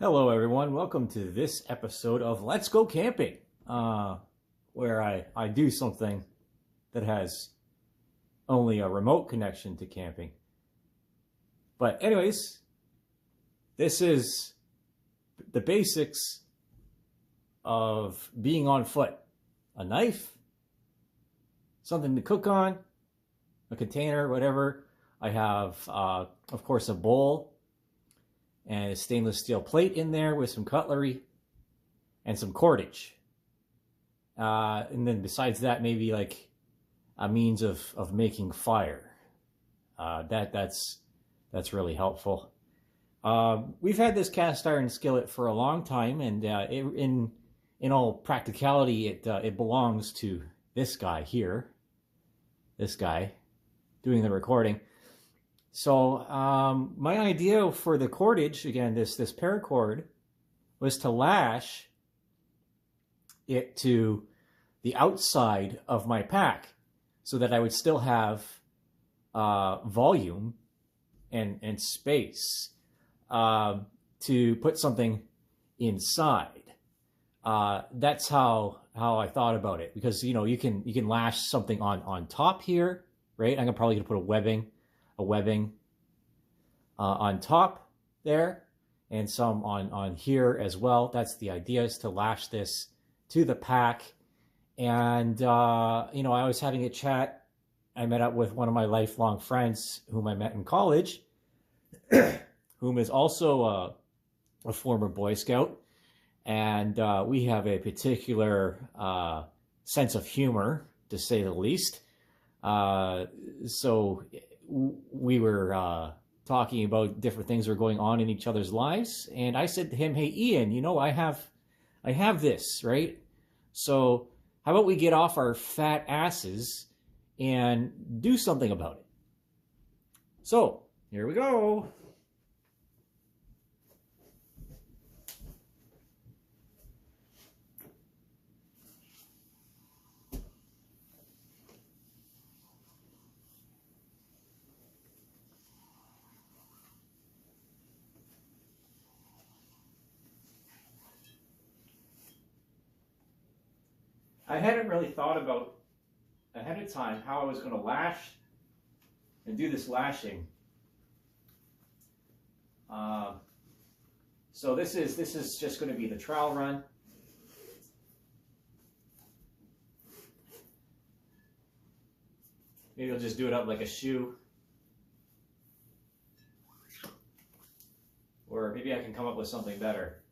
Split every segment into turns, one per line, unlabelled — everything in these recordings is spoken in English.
Hello, everyone. Welcome to this episode of Let's Go Camping, where I do something that has only a remote connection to camping. But anyways, this is the basics of being on foot. A knife, something to cook on, a container, whatever. I have, of course, a bowl and a stainless steel plate in there with some cutlery and some cordage. And then besides that, maybe like a means of making fire. That's really helpful. We've had this cast iron skillet for a long time, and in all practicality, it belongs to this guy here. This guy doing the recording. So my idea for the cordage, again, this paracord, was to lash it to the outside of my pack so that I would still have volume and space to put something inside. That's how I thought about it, because you can lash something on top here, right? I'm probably gonna put a webbing on top there, and some on here as well. That's the idea, is to lash this to the pack. And I was having a chat. I met up with one of my lifelong friends whom I met in college, whom is also a former Boy Scout, and we have a particular sense of humor, to say the least. So we were talking about different things that were going on in each other's lives, and I said to him, "Hey, Ian, I have this, right? So how about we get off our fat asses and do something about it?" So here we go. I hadn't really thought about ahead of time how I was going to lash and do this lashing. So this is just going to be the trowel run. Maybe I'll just do it up like a shoe. Or maybe I can come up with something better.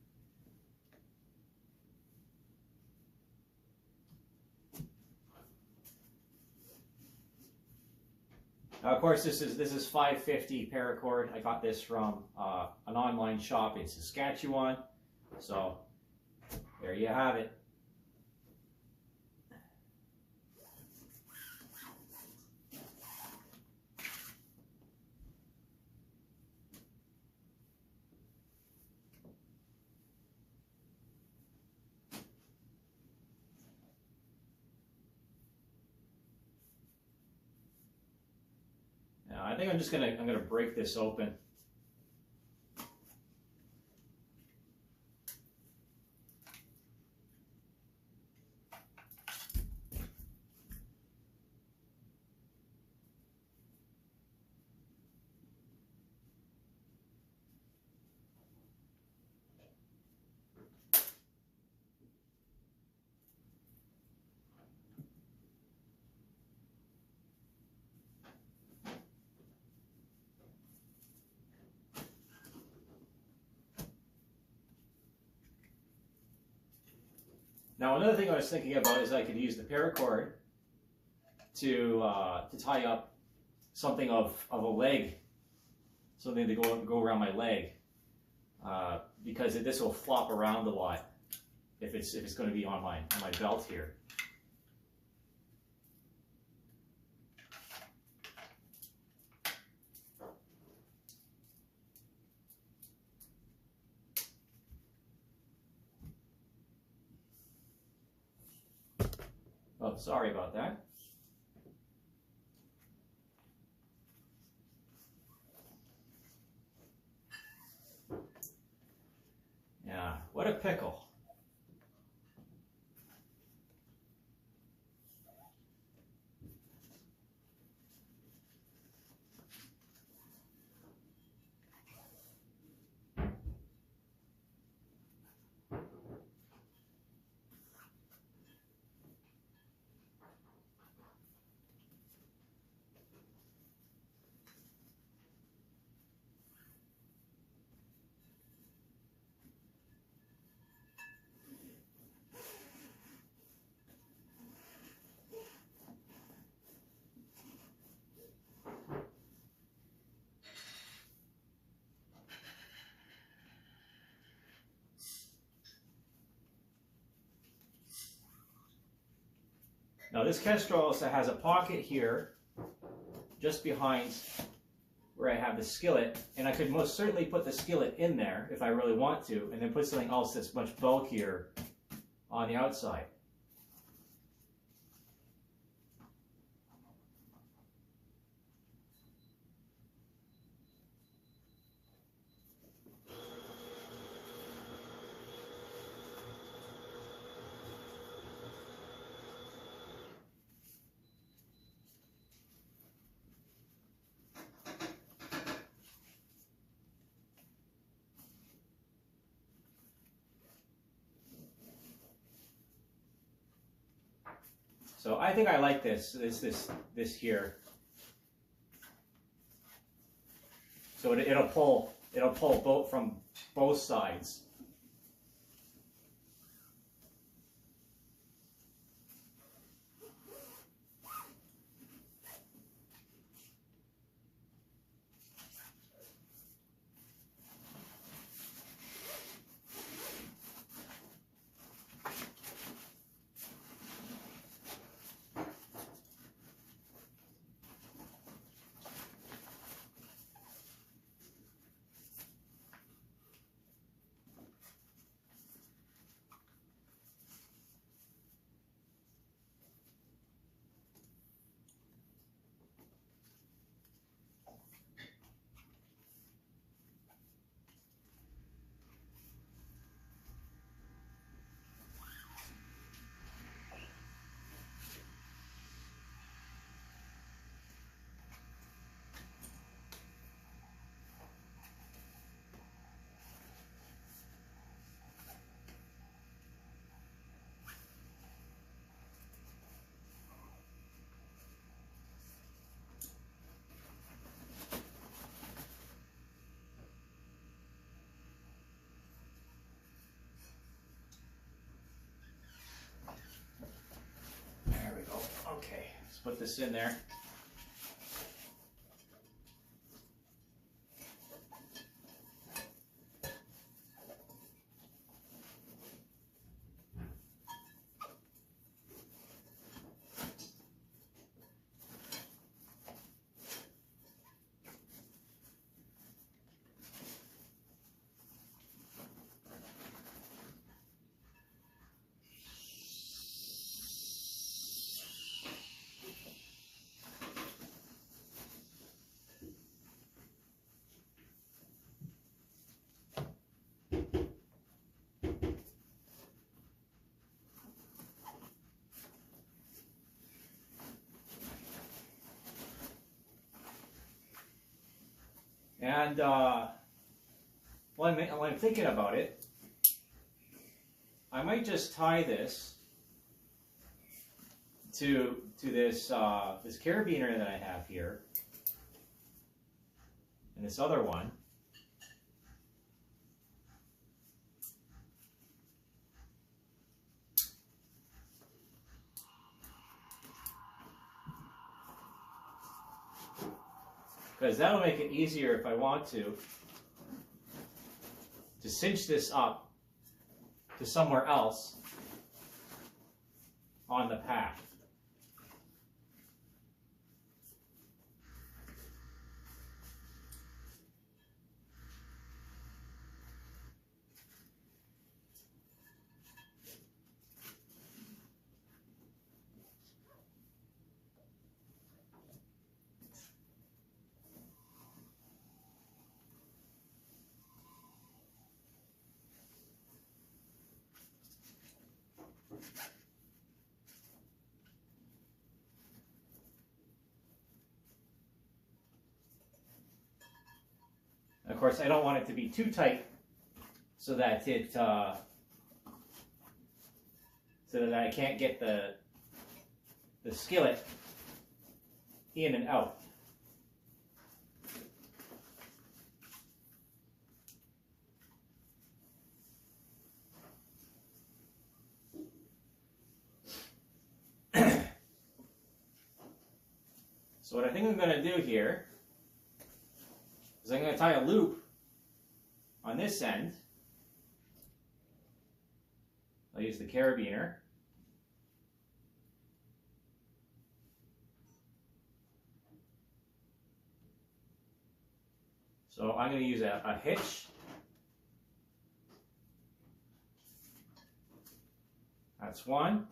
Of course, this is 550 paracord. I got this from an online shop in Saskatchewan. So there you have it. Now, I think I'm gonna break this open. Now, another thing I was thinking about is I could use the paracord to tie up something of a leg, something to go around my leg, because this will flop around a lot if it's going to be on my belt here. Oh, sorry about that. What a pickle. Now this kestrel also has a pocket here, just behind where I have the skillet, and I could most certainly put the skillet in there if I really want to, and then put something else that's much bulkier on the outside. So I think I like this here. So it'll pull both from both sides. Okay, let's put this in there. And when I'm thinking about it, I might just tie this to this this carabiner that I have here, and this other one. Because that'll make it easier if I want to cinch this up to somewhere else on the path. of course, I don't want it to be too tight so that I can't get the skillet in and out. So what I think I'm going to do here is I'm going to tie a loop on this end. I'll use the carabiner. So I'm going to use a hitch. That's one.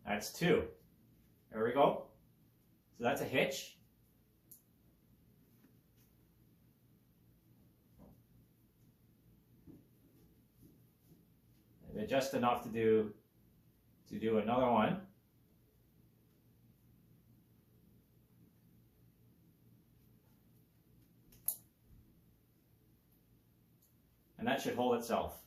That's two. There we go. So that's a hitch. And just enough to do another one. And that should hold itself.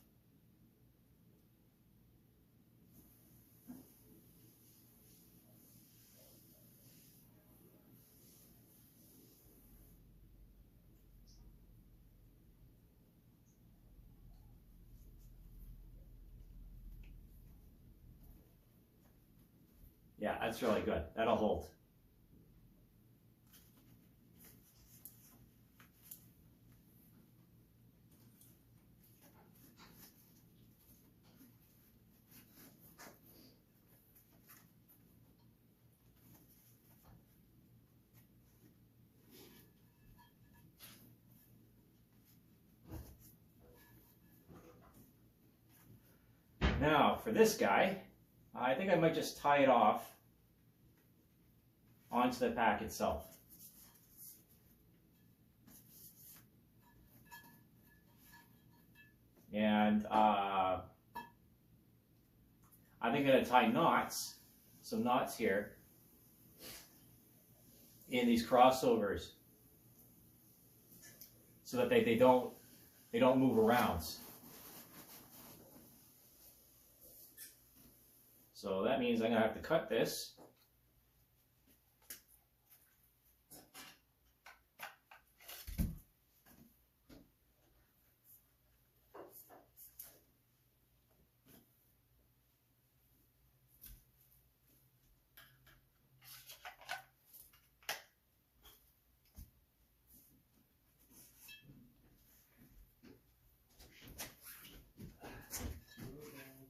Yeah, that's really good. That'll hold. Now, for this guy, I think I might just tie it off onto the pack itself. And I think I'm going to tie knots, some knots here, in these crossovers so that they don't move around. So that means I'm going to have to cut this.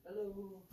Hello.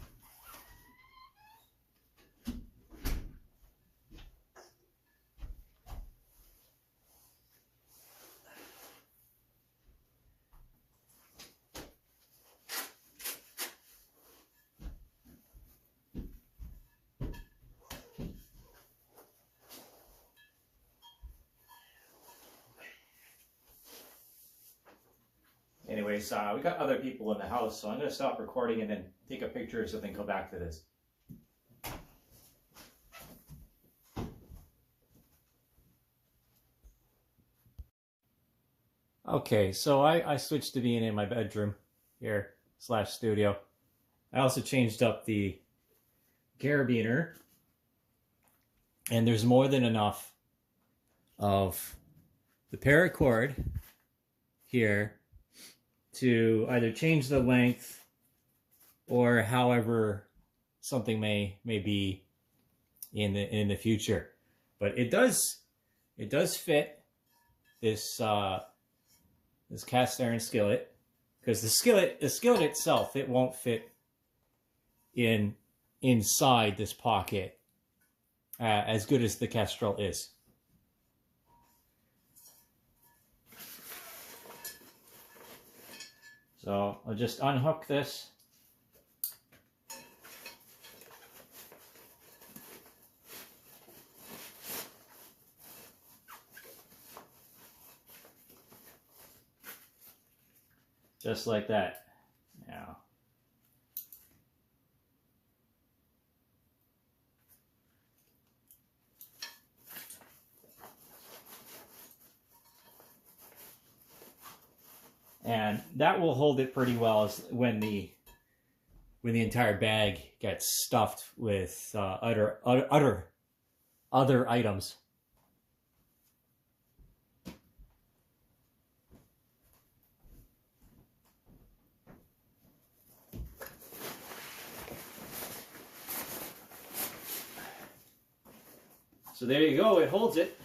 Anyways, we got other people in the house, so I'm going to stop recording and then take a picture or something, come back to this. Okay, so I switched to being in my bedroom here / studio. I also changed up the carabiner, and there's more than enough of the paracord here to either change the length or however something may be in the future. But it does fit this this cast iron skillet, because the skillet itself, it won't fit inside this pocket as good as the Kestrel is. So I'll just unhook this. Just like that. Now, And that will hold it pretty well when the entire bag gets stuffed with other items. So there you go, it holds it.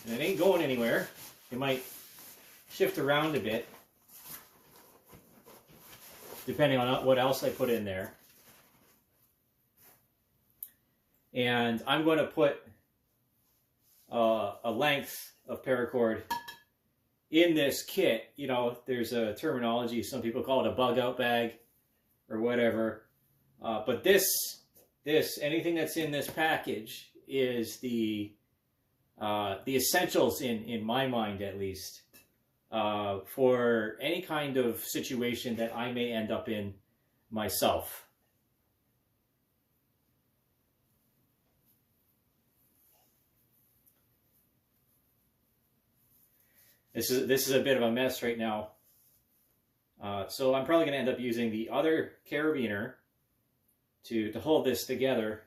And it ain't going anywhere. It might shift around a bit, depending on what else I put in there. And I'm going to put a length of paracord in this kit. You know, there's a terminology, some people call it a bug out bag or whatever. But anything that's in this package is the essentials in my mind, at least, for any kind of situation that I may end up in myself. This is a bit of a mess right now. So I'm probably going to end up using the other carabiner to hold this together.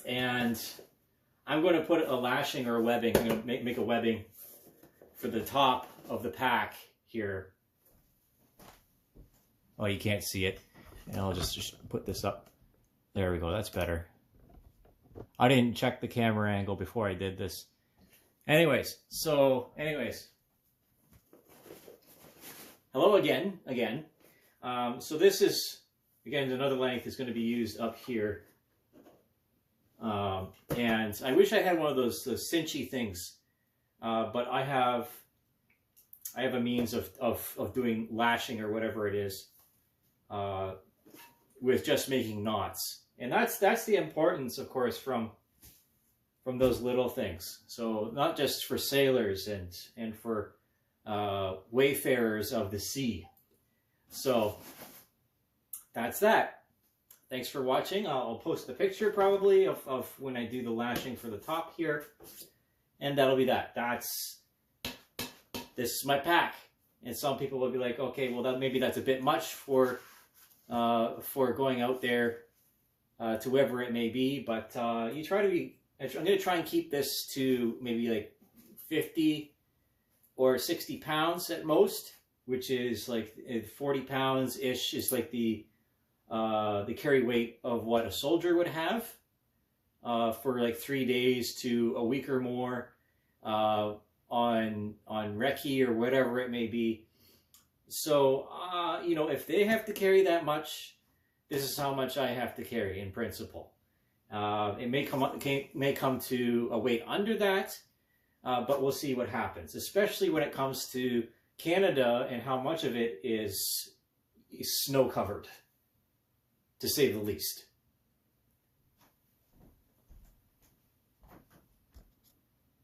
And I'm going to put a lashing or a webbing. I'm going to make a webbing for the top of the pack here. Oh, you can't see it. And I'll just put this up. There we go. That's better. I didn't check the camera angle before I did this. Anyways. Hello again. So this is, again, another length is going to be used up here. And I wish I had one of those cinchy things, but I have a means of doing lashing or whatever it is, with just making knots. And that's the importance, of course, from those little things. So not just for sailors and for wayfarers of the sea. So that's that. Thanks for watching. I'll post a picture probably of when I do the lashing for the top here. And that'll be that. This is my pack. And some people will be like, okay, well, maybe that's a bit much for going out there to wherever it may be. But you try to be, I'm going to try and keep this to maybe like 50 or 60 pounds at most, which is like 40 pounds-ish is like the carry weight of what a soldier would have for like 3 days to a week or more on recce or whatever it may be. So, you know, if they have to carry that much, this is how much I have to carry in principle. It may come to a weight under that, but we'll see what happens, especially when it comes to Canada and how much of it is snow covered, to say the least.